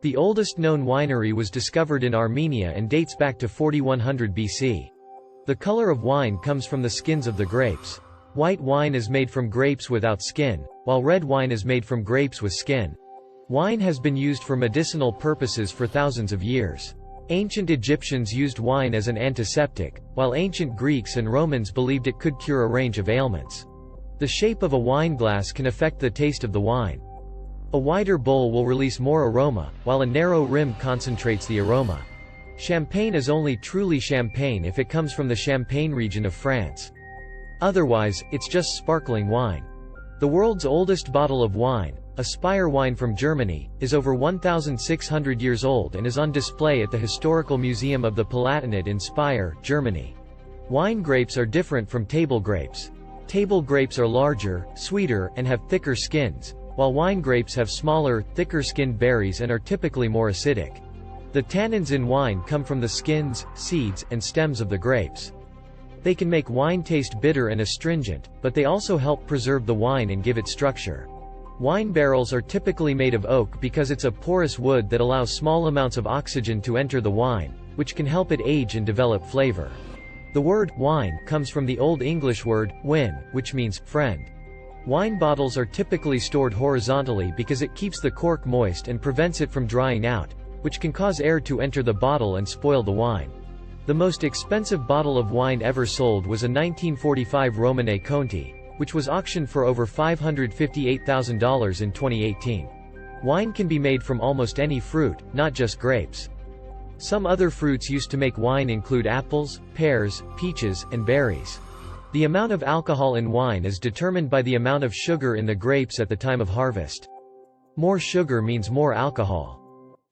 The oldest known winery was discovered in Armenia and dates back to 4100 BC. The color of wine comes from the skins of the grapes. White wine is made from grapes without skin, while red wine is made from grapes with skin. Wine has been used for medicinal purposes for thousands of years. Ancient Egyptians used wine as an antiseptic, while ancient Greeks and Romans believed it could cure a range of ailments. The shape of a wine glass can affect the taste of the wine. A wider bowl will release more aroma, while a narrow rim concentrates the aroma. Champagne is only truly champagne if it comes from the Champagne region of France. Otherwise, it's just sparkling wine. The world's oldest bottle of wine, a Speyer wine from Germany, is over 1,600 years old and is on display at the Historical Museum of the Palatinate in Speyer, Germany. Wine grapes are different from table grapes. Table grapes are larger, sweeter, and have thicker skins, while wine grapes have smaller, thicker-skinned berries and are typically more acidic. The tannins in wine come from the skins, seeds, and stems of the grapes. They can make wine taste bitter and astringent, but they also help preserve the wine and give it structure. Wine barrels are typically made of oak because it's a porous wood that allows small amounts of oxygen to enter the wine, which can help it age and develop flavor. The word wine comes from the Old English word wyn, which means friend. Wine bottles are typically stored horizontally because it keeps the cork moist and prevents it from drying out, which can cause air to enter the bottle and spoil the wine. The most expensive bottle of wine ever sold was a 1945 Romanée Conti, which was auctioned for over $558,000 in 2018. Wine can be made from almost any fruit, not just grapes. Some other fruits used to make wine include apples, pears, peaches, and berries. The amount of alcohol in wine is determined by the amount of sugar in the grapes at the time of harvest. More sugar means more alcohol.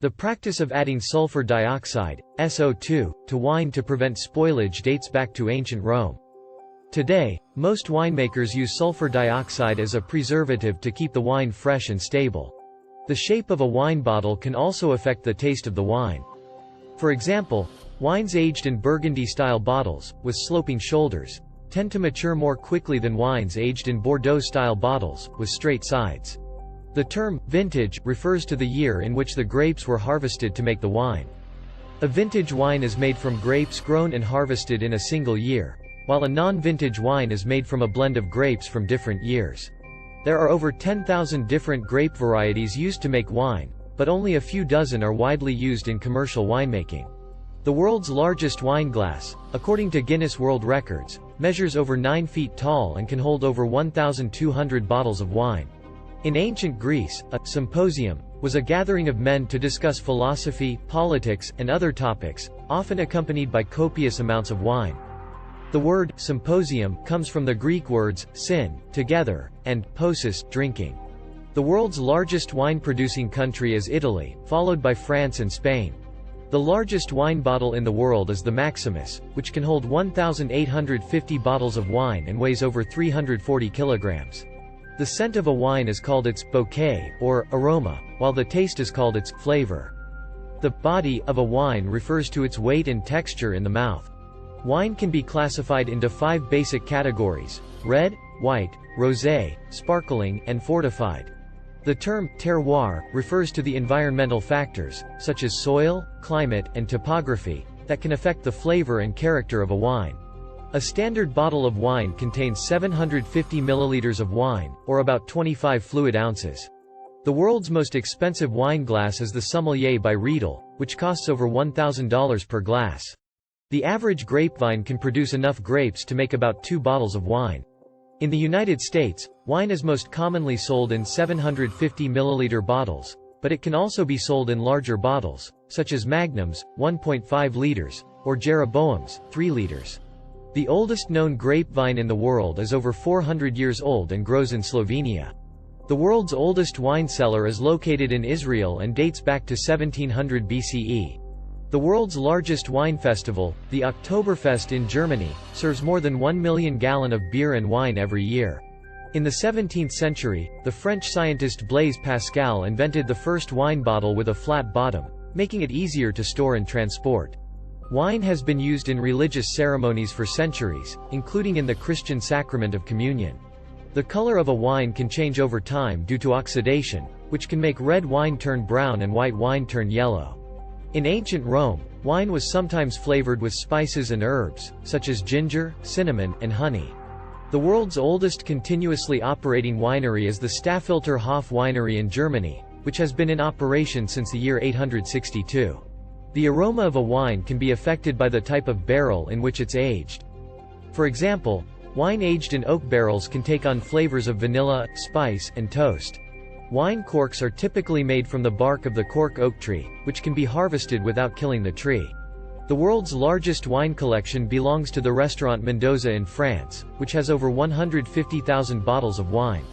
The practice of adding sulfur dioxide, SO2, to wine to prevent spoilage dates back to ancient Rome. Today, most winemakers use sulfur dioxide as a preservative to keep the wine fresh and stable. The shape of a wine bottle can also affect the taste of the wine. For example, wines aged in Burgundy-style bottles, with sloping shoulders, tend to mature more quickly than wines aged in Bordeaux-style bottles, with straight sides. The term vintage refers to the year in which the grapes were harvested to make the wine. A vintage wine is made from grapes grown and harvested in a single year, while a non-vintage wine is made from a blend of grapes from different years. There are over 10,000 different grape varieties used to make wine, but only a few dozen are widely used in commercial winemaking. The world's largest wine glass, according to Guinness World Records, measures over 9 feet tall and can hold over 1,200 bottles of wine. In ancient Greece, a symposium was a gathering of men to discuss philosophy, politics, and other topics, often accompanied by copious amounts of wine. The word symposium comes from the Greek words syn, together, and posis, drinking. The world's largest wine-producing country is Italy, followed by France and Spain. The largest wine bottle in the world is the Maximus, which can hold 1,850 bottles of wine and weighs over 340 kilograms. The scent of a wine is called its bouquet, or aroma, while the taste is called its flavor. The body of a wine refers to its weight and texture in the mouth. Wine can be classified into 5 basic categories: red, white, rosé, sparkling, and fortified. The term terroir refers to the environmental factors, such as soil, climate, and topography, that can affect the flavor and character of a wine. A standard bottle of wine contains 750 milliliters of wine, or about 25 fluid ounces. The world's most expensive wine glass is the Sommelier by Riedel, which costs over $1,000 per glass. The average grapevine can produce enough grapes to make about 2 bottles of wine. In the United States, wine is most commonly sold in 750 milliliter bottles, but it can also be sold in larger bottles, such as Magnums, 1.5 liters, or Jeroboams, 3 liters. The oldest known grapevine in the world is over 400 years old and grows in Slovenia. The world's oldest wine cellar is located in Israel and dates back to 1700 BCE. The world's largest wine festival, the Oktoberfest in Germany, serves more than 1 million gallons of beer and wine every year. In the 17th century, the French scientist Blaise Pascal invented the first wine bottle with a flat bottom, making it easier to store and transport. Wine has been used in religious ceremonies for centuries, including in the Christian sacrament of communion. The color of a wine can change over time due to oxidation, which can make red wine turn brown and white wine turn yellow. In ancient Rome, wine was sometimes flavored with spices and herbs, such as ginger, cinnamon, and honey. The world's oldest continuously operating winery is the Staffilter Hof Winery in Germany, which has been in operation since the year 862. The aroma of a wine can be affected by the type of barrel in which it's aged. For example, wine aged in oak barrels can take on flavors of vanilla, spice, and toast. Wine corks are typically made from the bark of the cork oak tree, which can be harvested without killing the tree. The world's largest wine collection belongs to the restaurant Mendoza in France, which has over 150,000 bottles of wine.